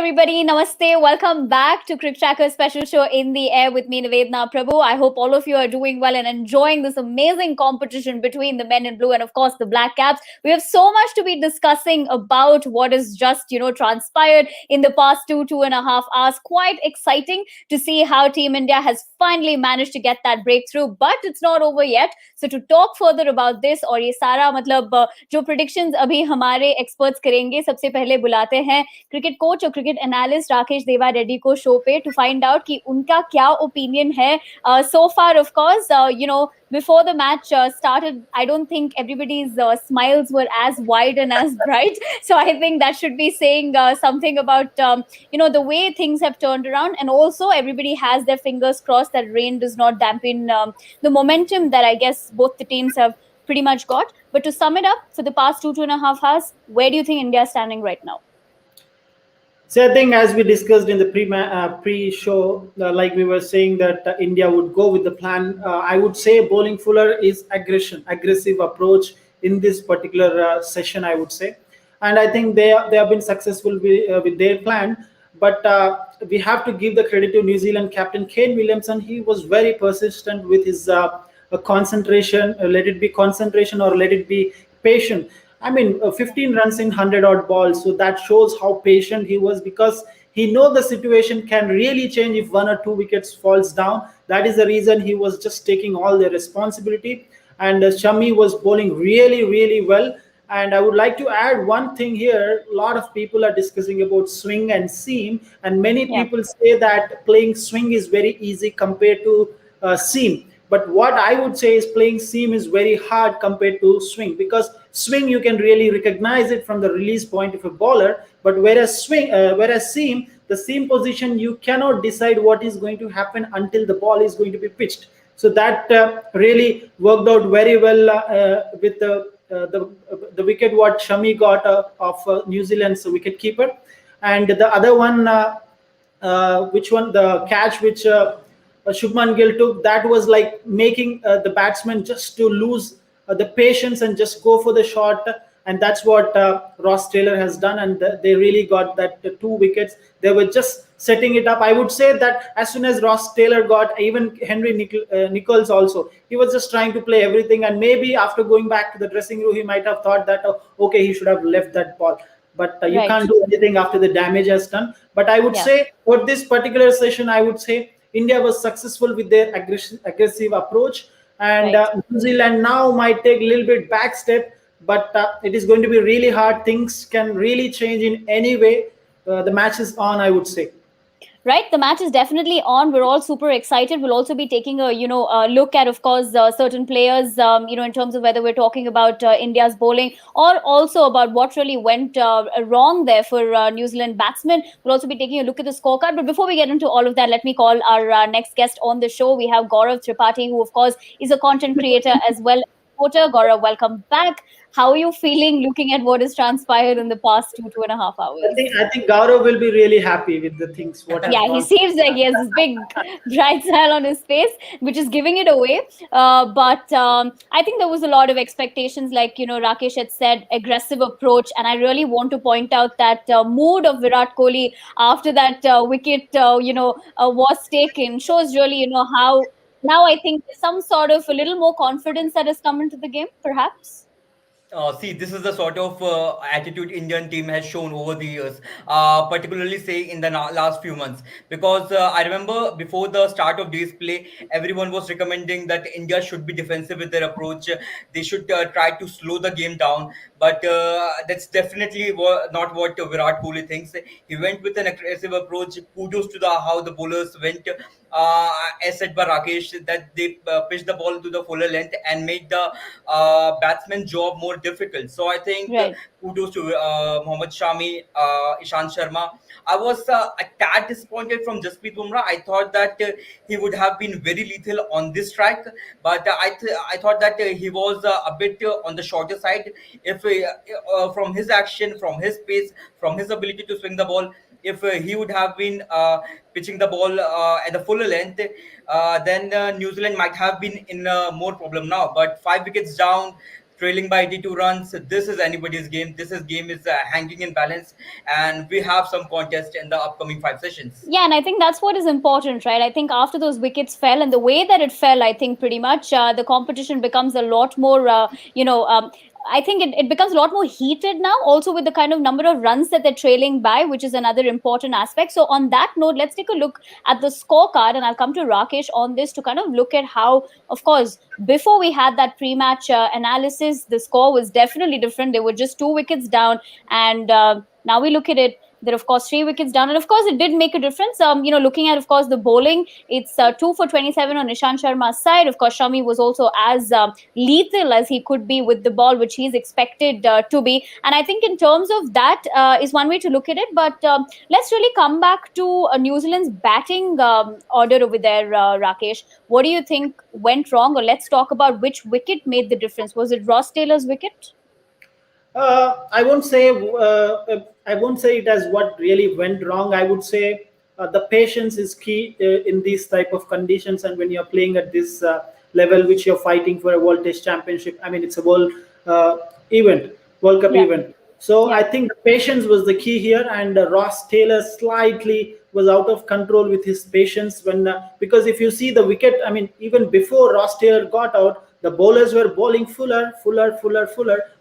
everybody. Namaste. Welcome back to CricTracker special show in the air with me, Nivedna Prabhu. I hope all of you are doing well and enjoying this amazing competition between the men in blue and, of course, the black caps. We have so much to be discussing about what is just, transpired in the past 2.5 hours. Quite exciting to see how Team India has finally managed to get that breakthrough, but it's not over yet. So to talk further about this और ये सारा मतलब जो predictions अभी हमारे experts करेंगे, सबसे पहले बुलाते हैं क्रिकेट कोच और क्रिकेट एनालिस्ट राकेश देवा रेड्डी को शो पे टू फाइंड आउट कि उनका क्या ओपिनियन है so far of course before the match started. I don't think everybody's smiles were as wide and as bright, so I think that should be saying something about the way things have turned around, and also everybody has their fingers crossed that rain does not dampen the momentum that I guess both the teams have pretty much got. But to sum it up, for the past 2.5 hours, where do you think India is standing right now? So I think, as we discussed in the pre-show, like we were saying that India would go with the plan. I would say bowling fuller is aggressive approach in this particular session, I would say, and I think they have been successful with their plan. But we have to give the credit to New Zealand captain Kane Williamson. He was very persistent with his concentration. Let it be concentration or let it be patient. I mean, 15 runs in 100 odd balls. So that shows how patient he was, because he knows the situation can really change if 1 or 2 wickets falls down. That is the reason he was just taking all the responsibility. And Shami was bowling really, really well. And I would like to add one thing here. A lot of people are discussing about swing and seam. And many people say that playing swing is very easy compared to seam. But what I would say is playing seam is very hard compared to swing, because swing you can really recognize it from the release point of a bowler. But whereas seam, the seam position you cannot decide what is going to happen until the ball is going to be pitched. So that really worked out very well with the wicket what Shami got of New Zealand's wicket keeper, and the other one, the catch which. Shubman Gill took, that was like making the batsman just to lose the patience and just go for the shot. And that's what Ross Taylor has done. And they really got that 2 wickets. They were just setting it up. I would say that as soon as Ross Taylor got, even Henry Nichols also, he was just trying to play everything. And maybe after going back to the dressing room, he might have thought that, okay, he should have left that ball. But you can't do anything after the damage has done. But I would say for this particular session, I would say India was successful with their aggressive approach, and New Zealand now might take a little bit back step, but it is going to be really hard. Things can really change in any way. The match is on, I would say. Right, the match is definitely on. We're all super excited. We'll also be taking a look at, of course, certain players, in terms of whether we're talking about India's bowling or also about what really went wrong there for New Zealand batsmen. We'll also be taking a look at the scorecard. But before we get into all of that, let me call our next guest on the show. We have Gaurav Tripathi, who, of course, is a content creator as well. Gaurav, welcome back. How are you feeling looking at what has transpired in the past 2.5 hours? I think Gaurav will be really happy with the things. He seems like he has this big bright smile on his face, which is giving it away. But I think there was a lot of expectations, like Rakesh had said, aggressive approach, and I really want to point out that mood of Virat Kohli after that wicket, was taken shows really, how. Now I think some sort of a little more confidence that has come into the game, perhaps. See, this is the sort of attitude Indian team has shown over the years, particularly say in the last few months. Because I remember before the start of this play, everyone was recommending that India should be defensive with their approach. They should try to slow the game down. But that's definitely not what Virat Kohli thinks. He went with an aggressive approach. Kudos to how the bowlers went. As said by Rakesh, that they pitched the ball to the fuller length and made the batsman's job more difficult. So I think kudos to Mohammad Shami, Ishant Sharma. I was a tad disappointed from Jasprit Bumrah. I thought that he would have been very lethal on this track, but I thought that he was a bit on the shorter side. If from his action, from his pace, from his ability to swing the ball, if he would have been pitching the ball at the fuller length, then New Zealand might have been in more problem now. But 5 wickets down, trailing by 82 runs. This is anybody's game. This is game is hanging in balance, and we have some contest in the upcoming 5 sessions. Yeah, and I think that's what is important, right? I think after those wickets fell and the way that it fell, I think pretty much the competition becomes a lot more, I think it becomes a lot more heated now, also with the kind of number of runs that they're trailing by, which is another important aspect. So, on that note, let's take a look at the scorecard, and I'll come to Rakesh on this to kind of look at how, of course, before we had that pre match analysis, the score was definitely different. They were just 2 wickets down, and now we look at it, they're of course 3 wickets down, and of course it did make a difference. Looking at, of course, the bowling, it's 2 for 27 on Ishant Sharma's side. Of course, Shami was also as lethal as he could be with the ball, which he's expected to be. And I think in terms of that is one way to look at it. But let's really come back to New Zealand's batting order over there, Rakesh. What do you think went wrong, or let's talk about which wicket made the difference? Was it Ross Taylor's wicket? I won't say I won't say it as what really went wrong. I would say the patience is key in these type of conditions, and when you're playing at this level, which you're fighting for a World Test Championship. I mean, it's a uh, event, World Cup Yeah, event. So yeah, I think the patience was the key here, and Ross Taylor slightly was out of control with his patience when because if you see the wicket, I mean, even before Ross Taylor got out, the bowlers were bowling fuller.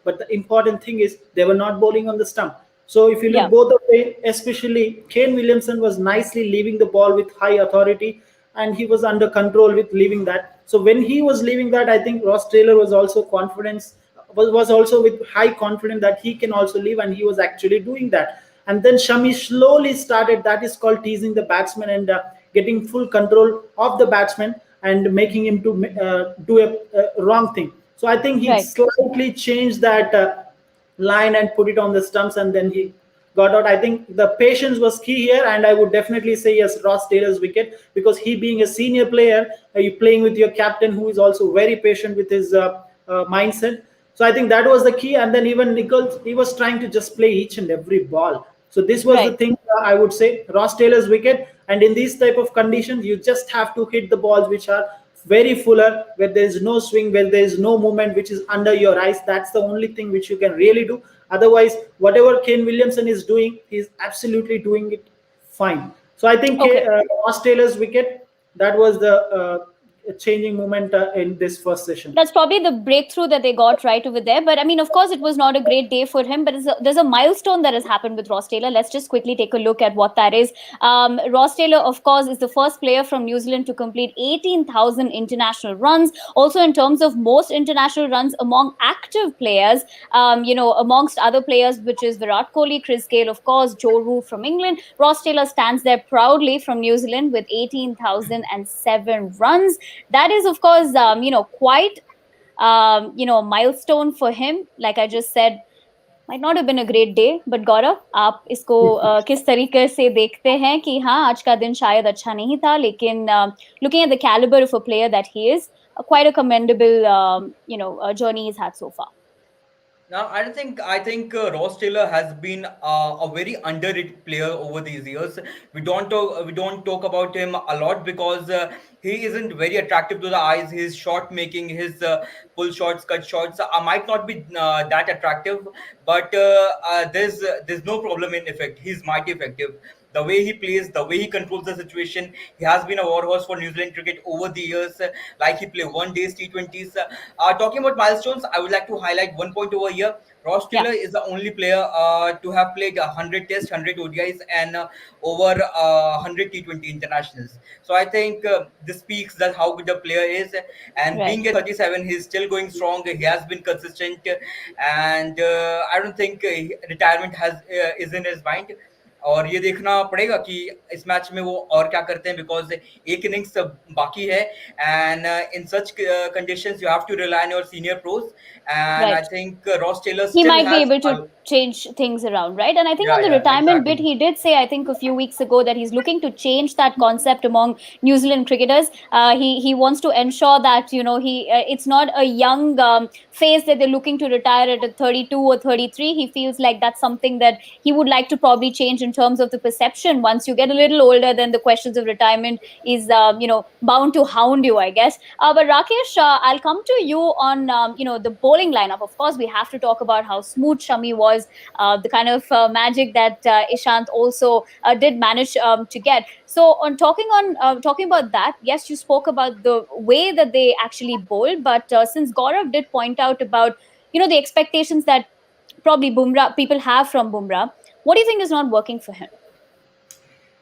But the important thing is they were not bowling on the stump. So if you look yeah. both the way, especially Kane Williamson was nicely leaving the ball with high authority, and he was under control with leaving that. So when he was leaving that, I think Ross Taylor was also confidence was also with high confidence that he can also leave, and he was actually doing that. And then Shami slowly started. That is called teasing the batsman and getting full control of the batsman and making him to do a wrong thing. So I think he Right, slightly changed that line and put it on the stumps, and then he got out. I think the patience was key here, and I would definitely say yes, Ross Taylor's wicket, because he being a senior player, you playing with your captain who is also very patient with his mindset. So I think that was the key. And then even Nichols, he was trying to just play each and every ball. So this was the right. thing I would say, Ross Taylor's wicket. And in these type of conditions, you just have to hit the balls which are very fuller, where there is no swing, where there is no movement, which is under your eyes. That's the only thing which you can really do. Otherwise, whatever Kane Williamson is doing, he's absolutely doing it fine. So I think Okay. Ross Taylor's wicket, that was the changing moment in this first session. That's probably the breakthrough that they got right over there. But I mean, of course, it was not a great day for him. But there's a milestone that has happened with Ross Taylor. Let's just quickly take a look at what that is. Ross Taylor, of course, is the first player from New Zealand to complete 18,000 international runs. Also, in terms of most international runs among active players, amongst other players, which is Virat Kohli, Chris Gale, of course, Joe Root from England. Ross Taylor stands there proudly from New Zealand with 18,007 runs. That is, of course, quite a milestone for him. Like I just said, might not have been a great day, but Gaurav, आप इसको किस तरीके से देखते हैं कि हाँ आज का दिन शायद अच्छा नहीं था, लेकिन looking at the caliber of a player that he is, quite a commendable journey he's had so far. Now, I think Ross Taylor has been a very underrated player over these years. We don't talk about him a lot because he isn't very attractive to the eyes. His shot making, his pull shots, cut shots might not be that attractive, but there's no problem in effect. He's mighty effective. The way he plays, the way he controls the situation, he has been a warhorse for New Zealand cricket over the years. Like he played one days, T20s. Talking about milestones, I would like to highlight one point over here. Ross Yeah, Taylor is the only player to have played 100 Tests, 100 ODIs, and over 100 T20 internationals. So I think this speaks that how good the player is. And right. being at 37, he's still going strong. He has been consistent, and I don't think retirement is in his mind. और ये देखना पड़ेगा कि इस match में वो और क्या करते हैं बिकॉज एक इनिंग्स बाकी है and in such conditions you have to rely on your senior pros and I Right. Think Ross Taylor He still might be has able to change things around, right? And I think या on the या retirement bit, exactly he did say, I think a few weeks ago, that he's looking to change that concept among New Zealand cricketers. He wants to ensure that he it's not a young phase that they're looking to retire at 32 or 33. He feels like that's something that he would like to probably change in terms of the perception. Once you get a little older, then the questions of retirement is bound to hound you, I guess. But Rakesh, I'll come to you on the bowling lineup. Of course, we have to talk about how smooth Shami was, the kind of magic that Ishant also did manage to get. So, on talking about that, yes, you spoke about the way that they actually bowled, but since Gaurav did point out about the expectations that probably Bumrah people have from Bumrah, what do you think is not working for him?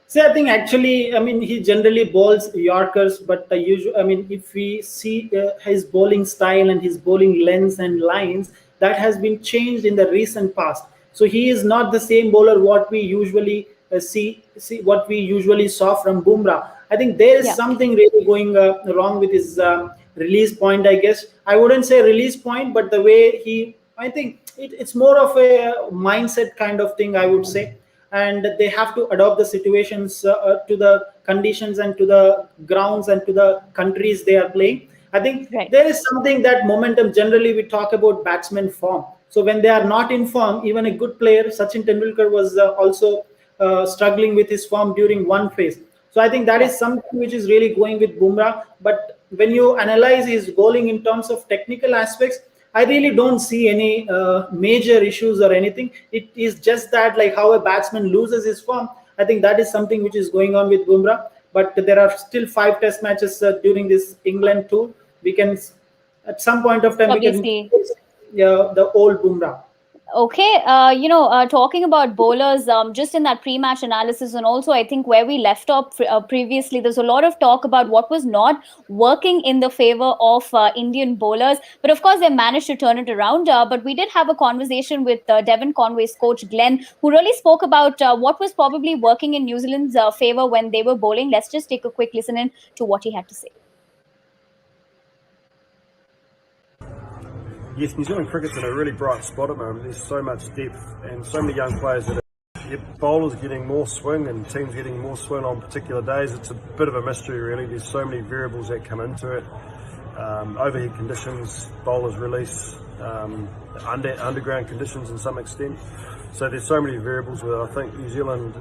See, I think actually, I mean, he generally bowls Yorkers, but usually, I mean, if we see his bowling style and his bowling lengths and lines, that has been changed in the recent past. So he is not the same bowler what we usually see what we usually saw from Bumrah. I think there is Yeah, something really going wrong with his release point. I guess I wouldn't say release point, but the way he, I think it's more of a mindset kind of thing. I would say, and they have to adopt the situations to the conditions and to the grounds and to the countries they are playing. I think right. there is something that momentum. Generally, we talk about batsman form. So when they are not in form, even a good player, Sachin Tendulkar was also struggling with his form during one phase. So I think that Yeah. is something which is really going with Bumrah. But when you analyze his bowling in terms of technical aspects, I really don't see any major issues or anything. It is just that like how a batsman loses his form. I think that is something which is going on with Bumrah. But there are still 5 Test matches during this England tour. We can, at some point of time, we can Obviously. the old Bumrah. Okay, talking about bowlers, just in that pre-match analysis, and also I think where we left off previously, there's a lot of talk about what was not working in the favor of Indian bowlers. But of course, they managed to turn it around. But we did have a conversation with Devon Conway's coach, Glenn, who really spoke about what was probably working in New Zealand's favor when they were bowling. Let's just take a quick listen in to what he had to say. Yes, New Zealand cricket's in a really bright spot at the moment. There's so much depth and so many young players that your bowlers getting more swing and teams getting more swing on particular days. It's a bit of a mystery really. There's so many variables that come into it. Overhead conditions, bowlers release, underground conditions in some extent. So there's so many variables where I think New Zealand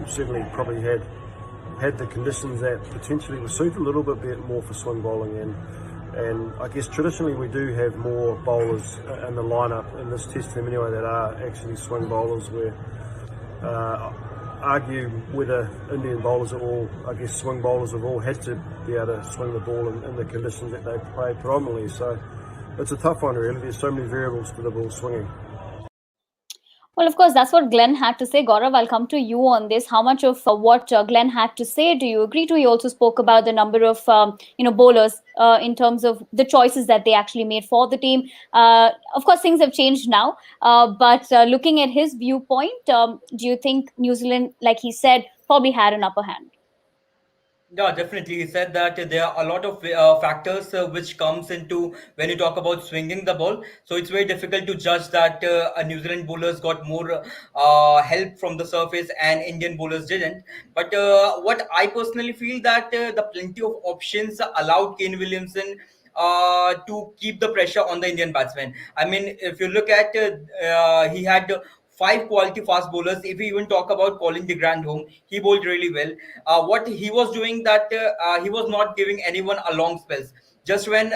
certainly probably had the conditions that potentially were suited a little bit more for swing bowling, and I guess traditionally we do have more bowlers in the lineup in this test team anyway that are actually swing bowlers, where argue whether Indian bowlers are all, I guess swing bowlers have all had to be able to swing the ball in the conditions that they play predominantly. So it's a tough one really. There's so many variables to the ball swinging. Well, of course, that's what Glenn had to say. Gaurav, I'll come to you on this. How much of what Glenn had to say do you agree to? He also spoke about the number of bowlers in terms of the choices that they actually made for the team. Of course, things have changed now, but looking at his viewpoint, do you think New Zealand, like he said, probably had an upper hand? Yeah, definitely. He said that there are a lot of factors which comes into when you talk about swinging the ball. So it's very difficult to judge that a New Zealand bowlers got more help from the surface and Indian bowlers didn't. But what I personally feel that the plenty of options allowed Kane Williamson to keep the pressure on the Indian batsmen. I mean, if you look at he had five quality fast bowlers. If we even talk about Colin de Grandhomme, he bowled really well. What he was doing that he was not giving anyone a long spells. Just when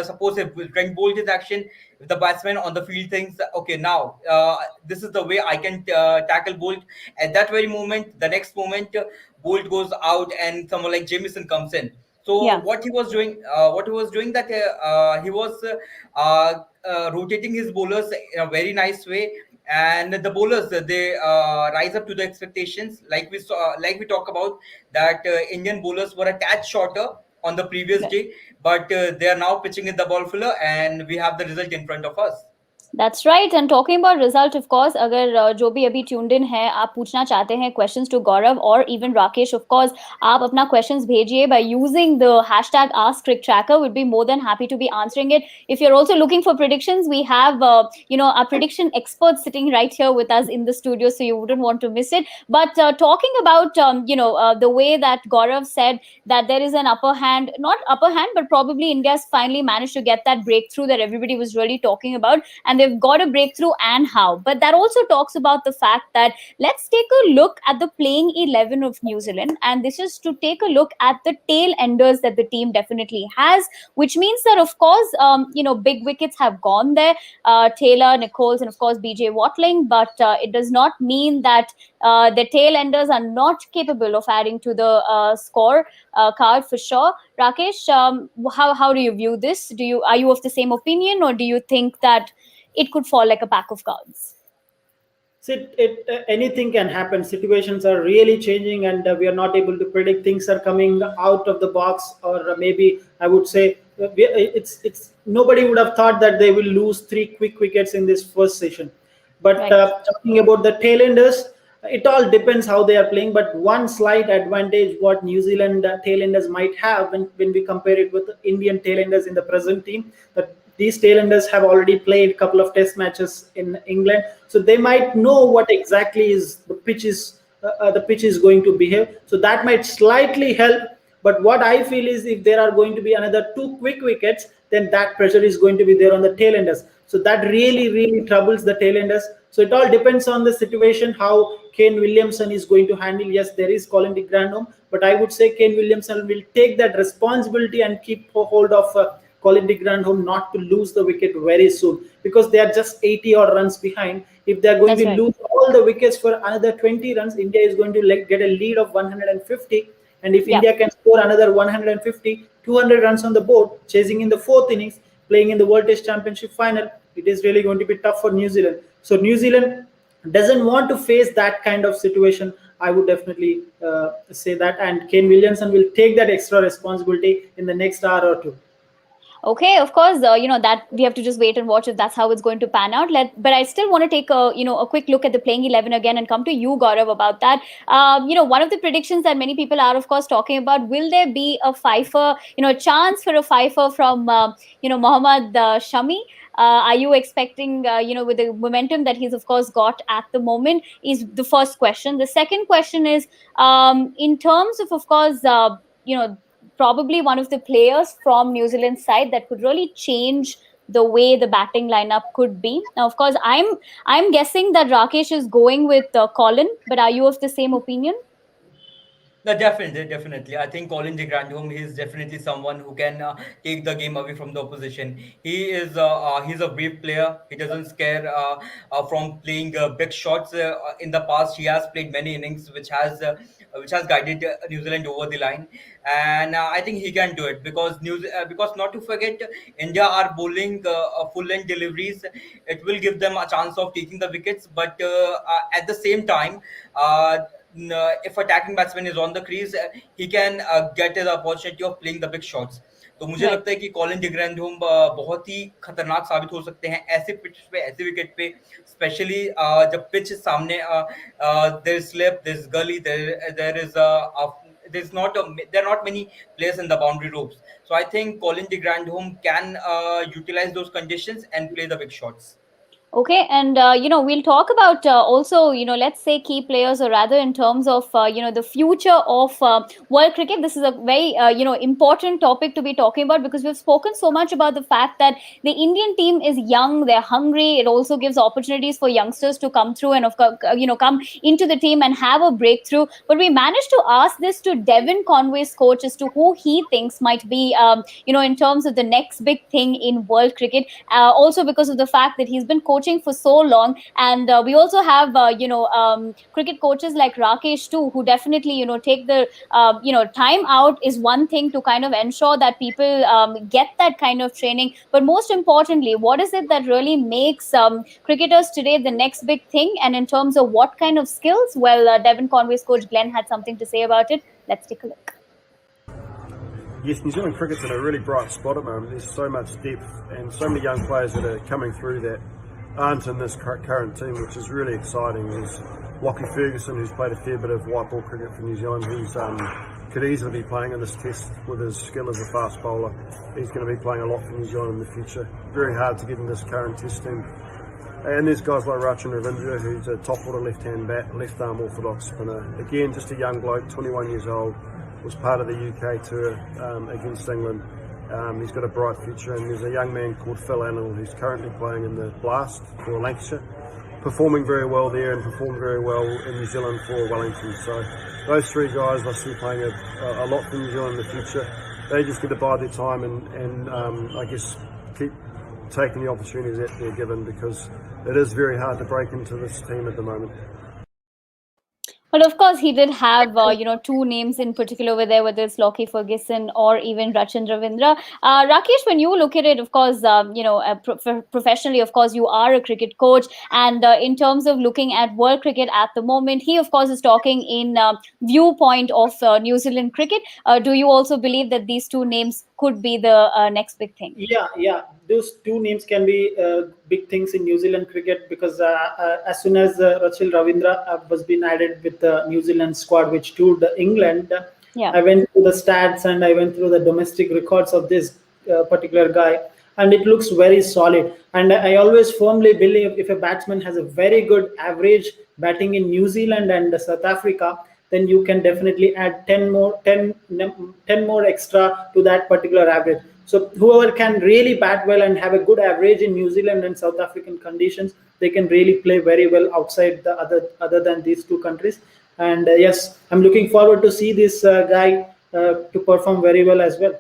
suppose if Trent bowled his action, if the batsman on the field thinks, okay, now this is the way I can tackle Bolt. At that very moment, the next moment, Bolt goes out and someone like Jamieson comes in. So Yeah. what he was doing that he was rotating his bowlers in a very nice way, and the bowlers they rise up to the expectations. Like we saw, like we talk about that Indian bowlers were a tad shorter on the previous day, but they are now pitching in the ball fuller, and we have the result in front of us. That's right. And talking about result, of course, अगर जो भी अभी tuned in है, आप पूछना चाहते हैं questions to Gaurav or even Rakesh, of course, आप अपना questions भेजिए by using the hashtag #AskCricTracker. We'd be more than happy to be answering it. If you're also looking for predictions, we have our prediction experts sitting right here with us in the studio, so you wouldn't want to miss it. But talking about the way that Gaurav said that there is an upper hand, not upper hand, but probably India's finally managed to get that breakthrough that everybody was really talking about, and and they've got a breakthrough and how. But that also talks about the fact that let's take a look at the playing 11 of New Zealand, and this is to take a look at the tail enders that the team definitely has, which means that, of course, big wickets have gone there, Taylor, Nichols, and of course BJ Watling, but it does not mean that the tail enders are not capable of adding to the score card for sure. Rakesh, how do you view this? Are you of the same opinion, or do you think that it could fall like a pack of cards? So anything can happen. Situations are really changing, and we are not able to predict. Things are coming out of the box, or maybe I would say it's nobody would have thought that they will lose 3 quick wickets in this first session. But Right. Talking about the tailenders, it all depends how they are playing. But one slight advantage what New Zealand tailenders might have when we compare it with the Indian tailenders in the present team, that these tailenders have already played a couple of test matches in England, so they might know what exactly is the pitch is going to behave. So that might slightly help. But what I feel is if there are going to be another 2 quick wickets, then that pressure is going to be there on the tailenders. So that really troubles the tailenders. So it all depends on the situation, how Kane Williamson is going to handle. Yes, there is Colin de Grandhomme, but I would say Kane Williamson will take that responsibility and keep hold of Colin de Grandhomme not to lose the wicket very soon, because they are just 80 odd runs behind. If they are going That's to right. lose all the wickets for another 20 runs, India is going to get a lead of 150. And if Yeah. India can score another 150, 200 runs on the board, chasing in the fourth innings, playing in the World Test Championship final, it is really going to be tough for New Zealand. So New Zealand doesn't want to face that kind of situation. I would definitely say that. And Kane Williamson will take that extra responsibility in the next hour or two. Okay, of course, that we have to just wait and watch if that's how it's going to pan out. But I still want to take a quick look at the playing 11 again and come to you, Gaurav, about that. One of the predictions that many people are, of course, talking about: will there be a fifer, a chance for a fifer from Mohammad Shami? Are you expecting, with the momentum that he's of course got at the moment? Is the first question. The second question is, in terms of course, probably one of the players from New Zealand's side that could really change the way the batting lineup could be. Now, of course, I'm guessing that Rakesh is going with Colin, but are you of the same opinion? No, definitely. I think Colin de Grandhomme, he is definitely someone who can take the game away from the opposition. He's a brave player. He doesn't scare from playing big shots. In the past, he has played many innings, which has guided New Zealand over the line, and I think he can do it because not to forget, India are bowling full length deliveries. It will give them a chance of taking the wickets, but at the same time. If attacking batsman is on the crease, he can get the opportunity of playing the big shots. तो मुझे Right. लगता है कि Colin de Grandhomme बहुत ही खतरनाक साबित हो सकते हैं ऐसे पिच पे, ऐसे विकेट पे, स्पेशली जब पिच सामने there is slip, there is gully, there are not many players in the boundary ropes. So I think Colin de Grandhomme can utilize those conditions and play the big shots. Okay, and we'll talk about also, let's say key players, or rather in terms of the future of world cricket. This is a very important topic to be talking about, because we've spoken so much about the fact that the Indian team is young, they're hungry. It also gives opportunities for youngsters to come through and of course, come into the team and have a breakthrough. But we managed to ask this to Devin Conway's coach as to who he thinks might be in terms of the next big thing in world cricket. Also because of the fact that he's been coaching for so long, and we also have cricket coaches like Rakesh too, who definitely take the time out is one thing to kind of ensure that people get that kind of training. But most importantly, what is it that really makes cricketers today the next big thing, and in terms of what kind of skills? Well, Devin Conway's coach Glenn had something to say about it. Let's take a look. Yes, New Zealand cricket's in a really bright spot at the moment. There's so much depth and so many young players that are coming through that aren't in this current team, which is really exciting. There's Lockie Ferguson, who's played a fair bit of white ball cricket for New Zealand, who's could easily be playing in this test with his skill as a fast bowler. He's going to be playing a lot for New Zealand in the future. Very hard to get in this current test team. And there's guys like Rachin Ravindra, who's a top order left-hand bat, left-arm orthodox spinner. Again, just a young bloke, 21 years old, was part of the UK tour against England. He's got a bright future, and there's a young man called Phil Annell who's currently playing in the Blast for Lancashire, performing very well there and performed very well in New Zealand for Wellington. So those three guys I see playing a lot for New Zealand in the future. They just get to bide their time and I guess keep taking the opportunities that they're given, because it is very hard to break into this team at the moment. But of course, he did have, two names in particular over there, whether it's Lockie Ferguson or even Rachin Ravindra. Rakesh, when you look at it, of course, professionally, of course, you are a cricket coach. And in terms of looking at world cricket at the moment, he, of course, is talking in viewpoint of New Zealand cricket. Do you also believe that these two names could be the next big thing? Yeah. Those two names can be big things in New Zealand cricket, because as soon as Rachil Ravindra was being added with the New Zealand squad, which toured England, I went through the stats and I went through the domestic records of this particular guy, and it looks very solid. And I always firmly believe if a batsman has a very good average batting in New Zealand and South Africa, then you can definitely add 10 more extra to that particular average. So whoever can really bat well and have a good average in New Zealand and South African conditions, they can really play very well outside the other than these two countries. And yes, I'm looking forward to see this guy to perform very well as well.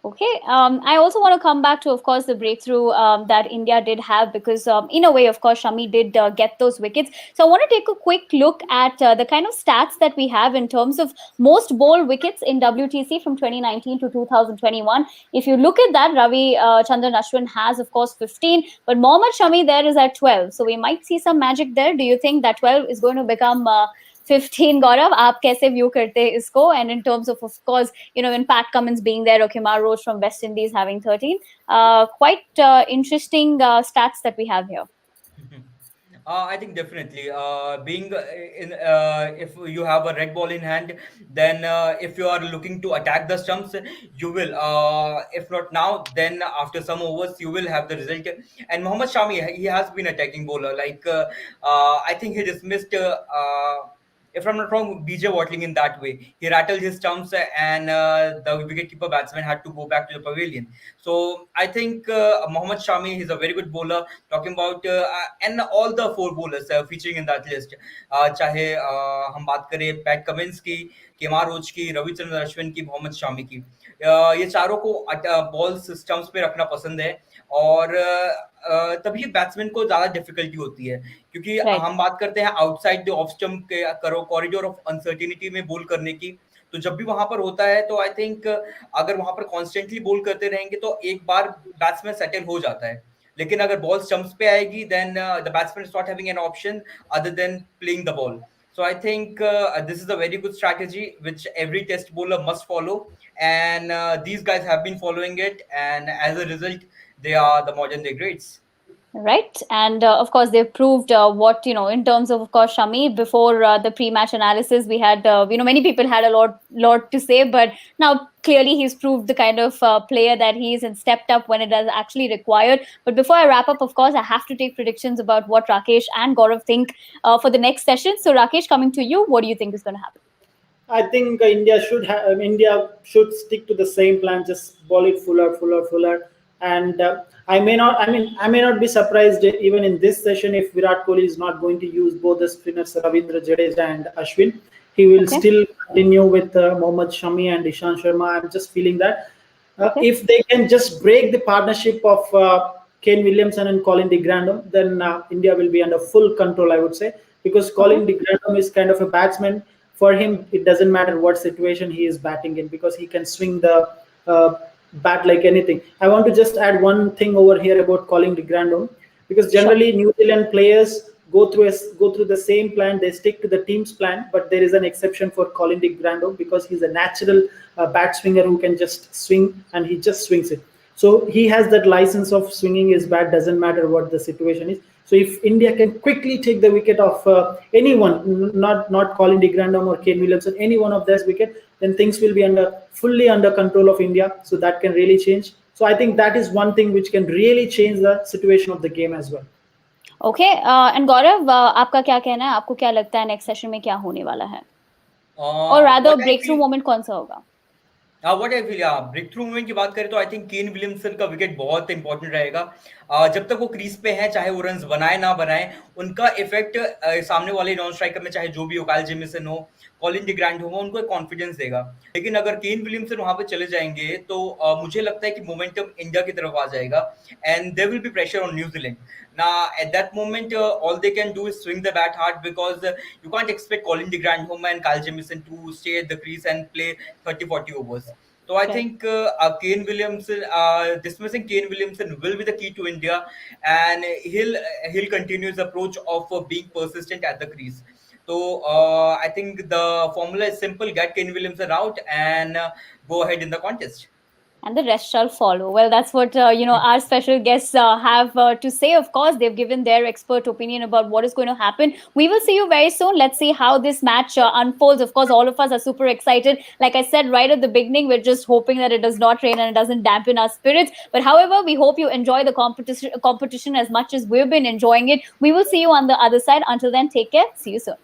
Okay. I also want to come back to, of course, the breakthrough that India did have, because in a way, of course, Shami did get those wickets. So I want to take a quick look at the kind of stats that we have in terms of most bowled wickets in WTC from 2019 to 2021. If you look at that, Ravi Chandran Ashwin has, of course, 15, but Mohammad Shami there is at 12. So we might see some magic there. Do you think that 12 is going to become 15, Gaurav? आप कैसे view करते हैं इसको? And in terms of course, in Pat Cummins being there, Kemar Roach from West Indies having 13, quite interesting stats that we have here. I think definitely being if you have a red ball in hand, then if you are looking to attack the stumps, you will. If not now, then after some overs, you will have the result. And Mohammad Shami, he has been attacking bowler. I think he dismissed. If I'm not wrong, BJ Watling in that way. He rattled his stumps and the wicketkeeper batsman had to go back to the pavilion. So I think Mohammad Shami is a very good bowler. Talking about and all the four bowlers featuring in that list. चाहे हम बात करें PAT Cummins की, केमार रोच की, रविचंद्रन अश्विन की, मोहम्मद शामी की, ये चारों को बॉल्स स्टंप्स पे रखना पसंद है, और तभी बैट्समैन को ज्यादा डिफिकल्टी होती है, क्योंकि हम बात करते हैं आउटसाइड द ऑफ स्टंप के कॉरिडोर ऑफ अनसर्टिनिटी में बोल करने की, तो जब भी वहां पर होता है तो आई थिंक अगर वहां पर कॉन्स्टेंटली बोल करते रहेंगे तो एक बार बैट्समैन सेटल हो जाता है, लेकिन अगर बॉल स्टंप्स पे आएगी then the batsman is not having an option other than playing the ball. So I think this is a very good strategy which every test bowler must follow, and these guys have been following it, and as a result they are the modern day greats. Right. And of course, they've proved what, in terms of course, Shami, before the pre-match analysis, we had, many people had a lot to say, but now clearly he's proved the kind of player that he is and stepped up when it is actually required. But before I wrap up, of course, I have to take predictions about what Rakesh and Gaurav think for the next session. So Rakesh, coming to you, what do you think is going to happen? I think India should stick to the same plan, just bowl it fuller, and I may not be surprised even in this session if Virat Kohli is not going to use both the spinners Ravindra Jadeja and Ashwin. He will still continue with Mohammad Shami and Ishant Sharma. I'm just feeling that if they can just break the partnership of Kane Williamson and Colin de Grandhomme, then India will be under full control, I would say, because Colin de Grandhomme is kind of a batsman. For him, it doesn't matter what situation he is batting in, because he can swing the bat like anything. I want to just add one thing over here about Colin de Grandhomme, because generally New Zealand players go through the same plan. They stick to the team's plan, but there is an exception for Colin de Grandhomme, because he's a natural bat swinger who can just swing, and he just swings it. So he has that license of swinging his bat, doesn't matter what the situation is. So if India can quickly take the wicket of anyone, not Colin de Grandhomme or Kane Williamson, any one of theirs wicket, then things will be fully under control of India. So that can really change. So I think that is one thing which can really change the situation of the game as well. Okay, and Gaurav, आपका क्या कहना है? आपको क्या लगता है next session में क्या होने वाला है? Or rather, breakthrough moment कौन सा होगा? What I feel, breakthrough movement की बात करें तो आई थिंक केन विलियमसन का विकेट बहुत इंपॉर्टेंट रहेगा। जब तक वो क्रीज पे है, चाहे वो रन्स बनाए ना बनाए, उनका इफेक्ट सामने वाले नॉन स्ट्राइकर में चाहे जो भी हो, काइल जेमिसन हो, कॉलिन डिग्रांट हो, वो उनको एक कॉन्फिडेंस देगा। लेकिन अगर केन विलियमसन वहां पे चले जाएंगे तो मुझे लगता है कि मोमेंटम इंडिया की तरफ आ जाएगा and there will be pressure on न्यूजीलैंड। Now, at that moment, all they can do is swing the bat hard because you can't expect Colin DeGrand and Kyle Jamieson to stay at the crease and play 30-40 overs. So I Right. think Kane Williamson, dismissing Kane Williamson will be the key to India, and he'll continue his approach of being persistent at the crease. So I think the formula is simple: get Kane Williamson out and go ahead in the contest. And the rest shall follow. Well, that's what our special guests have to say. Of course, they've given their expert opinion about what is going to happen. We will see you very soon. Let's see how this match unfolds. Of course, all of us are super excited. Like I said right at the beginning, we're just hoping that it does not rain and it doesn't dampen our spirits. But however, we hope you enjoy the competition as much as we've been enjoying it. We will see you on the other side. Until then, take care. See you soon.